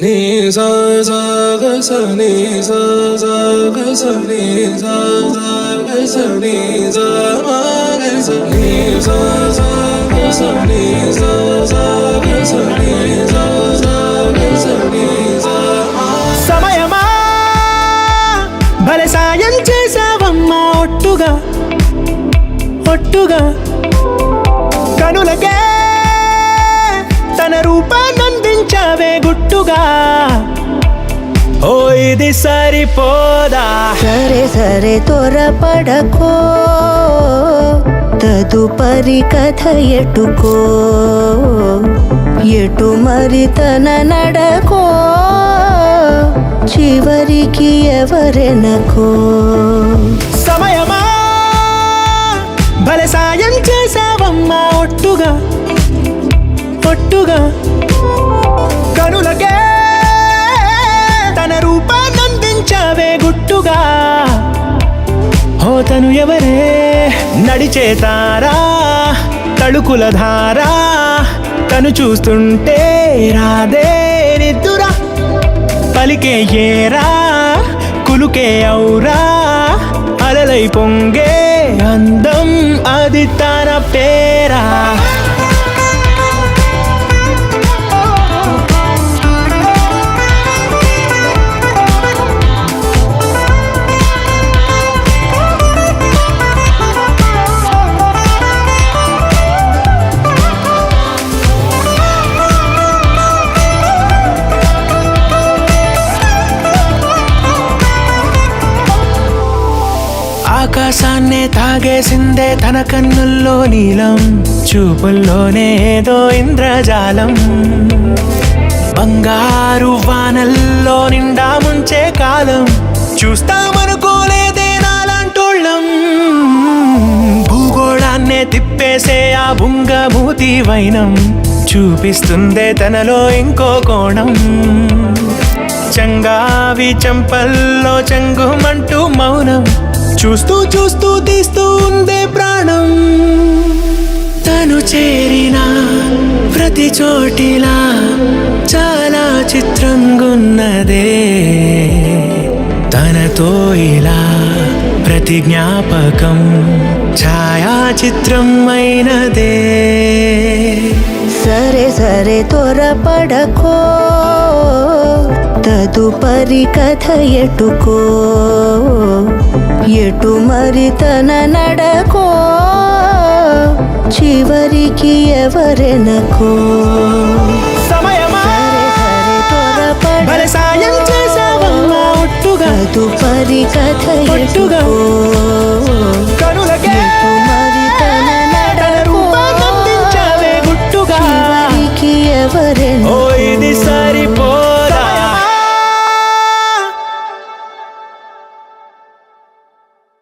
నీ సా సా గ స నీ సా సా గ స నీ సా సా గ స నీ సా మా గ స నీ సా సా గ స నీ సా సా గ స నీ సా సా గ స నీ సా మా. సమయమా భలే సాయం చేసావమ్మా ఒట్టుగా ఒట్టుగా కనులకే తన రూపాన్నందించావే గుట్టుగా. ఓ ఇది సరిపోదా? సరే సరే త్వరపడకో, తదుపరి కథ ఎటుకో, ఎటు మరి తన నడకో, చివరికి ఎవరెనకో. సమయమా భలే సాయం చేసావమ్మా ఒట్టుగా ఒట్టుగా కనులకే తన రూపాన్నందించావే గుట్టుగా. ఓ తను ఎవరే నడిచే తారా తళుకుల ధారా, తను చూస్తుంటే రాదే నిద్దురా, పలికే ఏరా కులుకే ఔరా, అలలై పొంగే అందం అది తన పేరా. ఆకాశాన్నే తాగేసిందే తన కన్నుల్లో నీలం, చూపుల్లోనే ఏదో ఇంద్రజాలం, బంగారు వానల్లో నిండా ముంచే కాలం, చూస్తామనుకోలేదే నాలాంటోళ్ళం. భూగోళాన్నే తిప్పేసే ఆ బుంగమూతి వైనం, చూపిస్తుందే తనలో ఇంకో కోణం, చంగావి చంపల్లో చంగుమంటూ మౌనం, చూస్తూ చూస్తూ తీస్తూ ఉందే ప్రాణం. తను చేరిన ప్రతి చోటిలా చాలా చిత్రంగున్నదే, తనతో ఇలా ప్రతి జ్ఞాపకం ఛాయాచిత్రం అయినదే. సరే సరే త్వరపడకో, తదుపరి కథ ఎటుకో, ఎటు మరి తన నడకో, చివరికి ఎవరెనకో. సమయమా భలే సాయం చేసావమ్మా ఒట్టుగా తదుపరి కథ ఒట్టుగా ఎటుకో, కనులకే ఎటు మరి తన నడకో, రూపాన్నందించావే గుట్టుగా. చివరికి ఎవరెనకో. ఓ ఇది సరిపోదా?